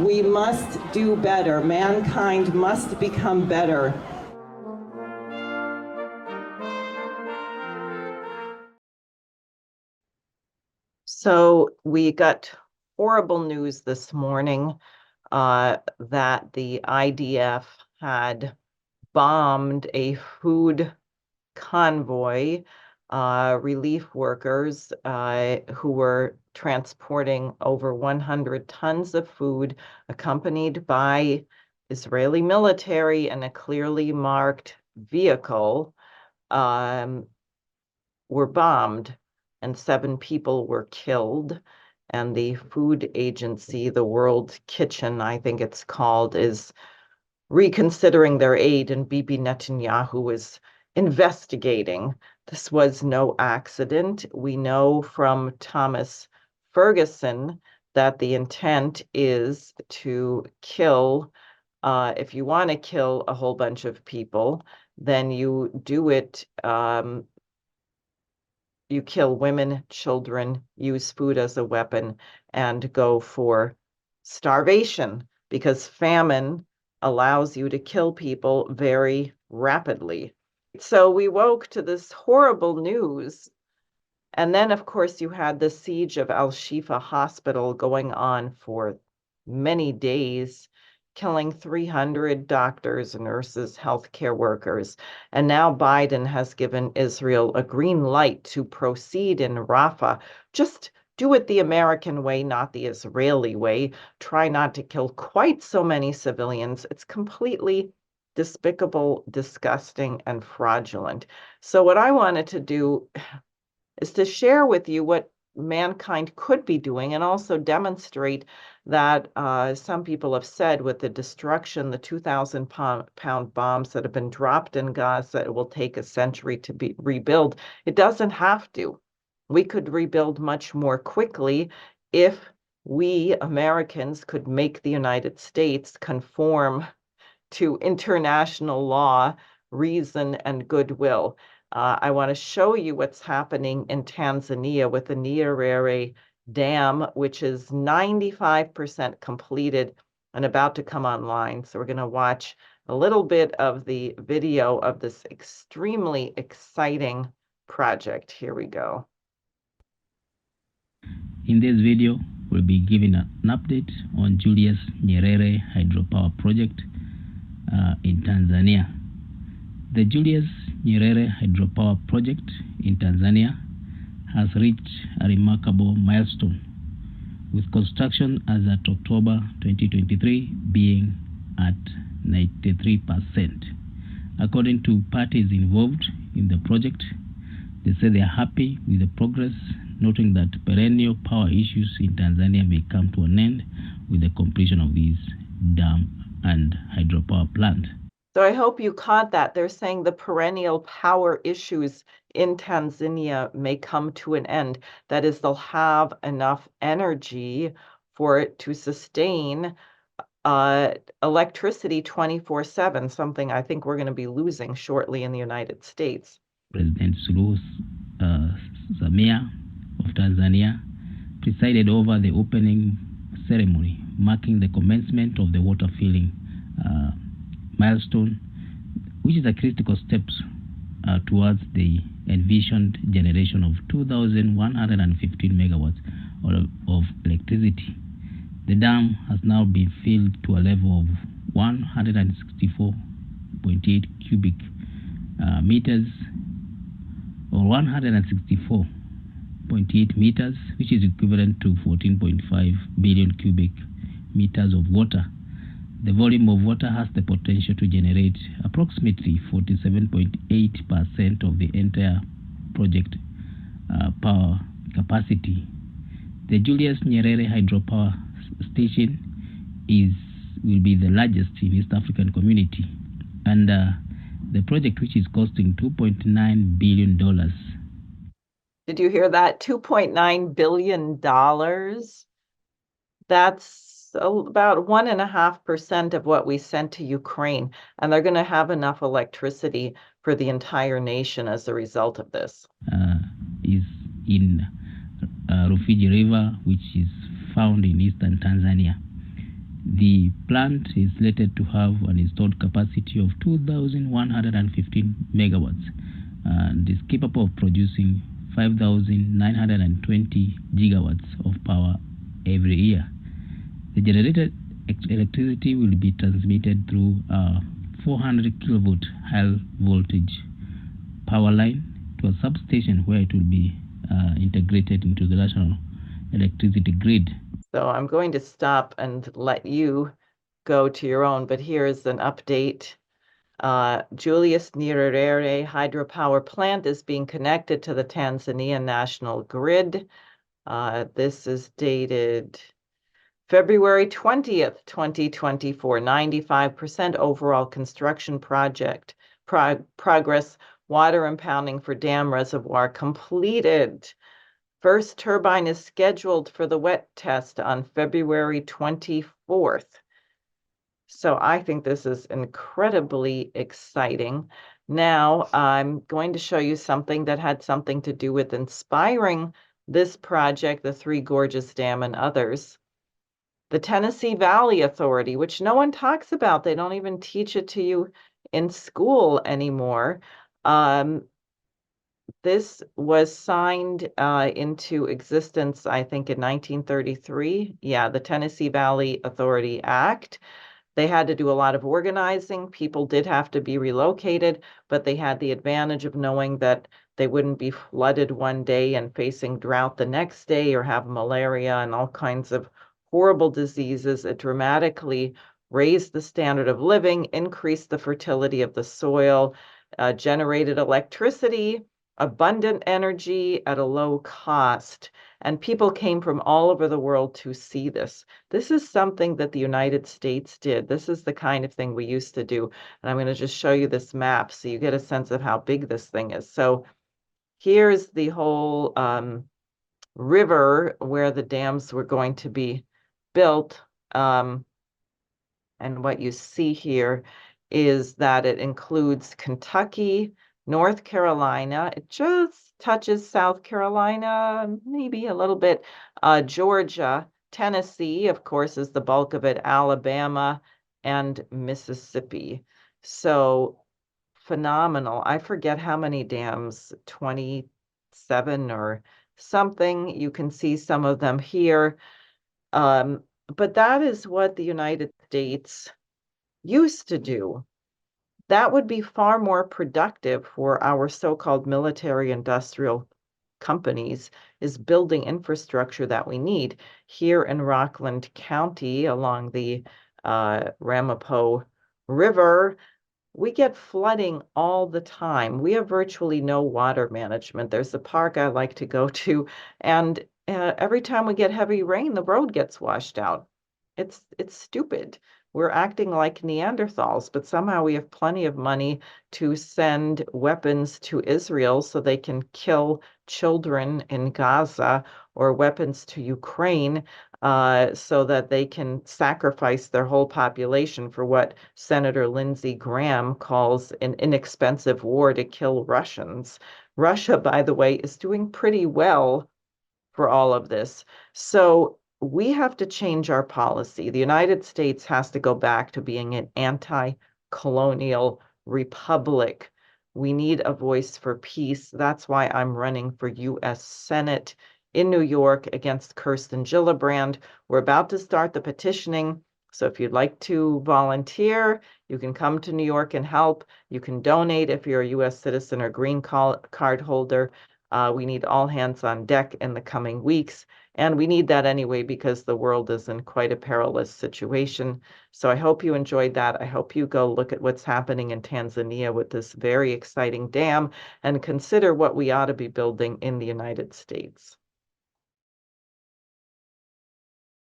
We must do better. Mankind must become better. So we got horrible news this morning that the IDF had bombed a food convoy, relief workers who were transporting over 100 tons of food, accompanied by Israeli military in a clearly marked vehicle, were bombed, and 7 people were killed. And the food agency, the World Kitchen, I think it's called, is reconsidering their aid, and Bibi Netanyahu is investigating. This was no accident. We know from Thomas Ferguson that the intent is to kill, if you want to kill a whole bunch of people, then you do it, you kill women, children, use food as a weapon, and go for starvation, because famine allows you to kill people very rapidly. So we woke to this horrible news. And then, of course, you had the siege of Al-Shifa Hospital going on for many days, killing 300 doctors, nurses, healthcare workers. And now Biden has given Israel a green light to proceed in Rafah. Just do it the American way, not the Israeli way. Try not to kill quite so many civilians. It's completely despicable, disgusting, and fraudulent. So what I wanted to do is to share with you what mankind could be doing, and also demonstrate that some people have said with the destruction, the 2,000-pound bombs that have been dropped in Gaza, it will take a century to be rebuild. It doesn't have to. We could rebuild much more quickly if we Americans could make the United States conform to international law, reason, and goodwill. I want to show you what's happening in Tanzania with the Nyerere Dam, which is 95% completed and about to come online. So we're going to watch a little bit of the video of this extremely exciting project. Here we go. In this video, we'll be giving an update on Julius Nyerere hydropower project in Tanzania. The Julius Nyerere hydropower project in Tanzania has reached a remarkable milestone, with construction as at October 2023 being at 93%. According to parties involved in the project, they say they are happy with the progress, noting that perennial power issues in Tanzania may come to an end with the completion of these dam and hydropower plant. So I hope you caught that. They're saying the perennial power issues in Tanzania may come to an end. That is, they'll have enough energy for it to sustain electricity 24/7, something I think we're going to be losing shortly in the United States. President Suluhu Samia of Tanzania presided over the opening ceremony, marking the commencement of the water filling milestone, which is a critical step towards the envisioned generation of 2,115 megawatts of electricity. The dam has now been filled to a level of 164.8 cubic meters, or 164.8 meters, which is equivalent to 14.5 billion cubic meters of water. The volume of water has the potential to generate approximately 47.8% of the entire project power capacity. The Julius Nyerere hydropower station will be the largest in East African community, and the project, which is costing $2.9 billion. Did you hear that? $2.9 billion. That's about 1.5% of what we sent to Ukraine, and they're going to have enough electricity for the entire nation as a result of this. Is in Rufiji River, which is found in eastern Tanzania. The plant is slated to have an installed capacity of 2,115 megawatts and is capable of producing 5,920 gigawatts of power every year. The generated electricity will be transmitted through a 400 kilovolt high voltage power line to a substation where it will be integrated into the national electricity grid. So I'm going to stop and let you go to your own, but here's an update. Julius Nyerere hydropower plant is being connected to the Tanzania national grid. This is dated February 20th, 2024, 95% overall construction project progress, water impounding for dam reservoir completed. First turbine is scheduled for the wet test on February 24th. So I think this is incredibly exciting. Now I'm going to show you something that had something to do with inspiring this project, the Three Gorges Dam and others. The Tennessee Valley Authority, which no one talks about. They don't even teach it to you in school anymore. This was signed into existence, I think, in 1933. Yeah, the Tennessee Valley Authority Act. They had to do a lot of organizing. People did have to be relocated, but they had the advantage of knowing that they wouldn't be flooded one day and facing drought the next day or have malaria and all kinds of horrible diseases. It dramatically raised the standard of living, increased the fertility of the soil, generated electricity, abundant energy at a low cost. And people came from all over the world to see this. This is something that the United States did. This is the kind of thing we used to do. And I'm going to just show you this map so you get a sense of how big this thing is. So here's the whole river where the dams were going to be built. And what you see here is that it includes Kentucky, North Carolina. It just touches South Carolina, maybe a little bit. Georgia, Tennessee, of course, is the bulk of it, Alabama, and Mississippi. So phenomenal. I forget how many dams, 27 or something. You can see some of them here. But that is what the United States used to do. That would be far more productive for our so-called military industrial companies, is building infrastructure that we need. Here in Rockland County along the Ramapo River, we get flooding all the time. We have virtually no water management. There's a park I like to go to, and every time we get heavy rain, the road gets washed out. It's stupid. We're acting like Neanderthals, but somehow we have plenty of money to send weapons to Israel so they can kill children in Gaza, or weapons to Ukraine so that they can sacrifice their whole population for what Senator Lindsey Graham calls an inexpensive war to kill Russians. Russia, by the way, is doing pretty well for all of this. So we have to change our policy. The United States has to go back to being an anti-colonial republic. We need a voice for peace. That's why I'm running for U.S. Senate in New York against Kirsten Gillibrand. We're about to start the petitioning. So if you'd like to volunteer, you can come to New York and help. You can donate if you're a U.S. citizen or green card holder. We need all hands on deck in the coming weeks. And we need that anyway because the world is in quite a perilous situation. So I hope you enjoyed that. I hope you go look at what's happening in Tanzania with this very exciting dam and consider what we ought to be building in the United States.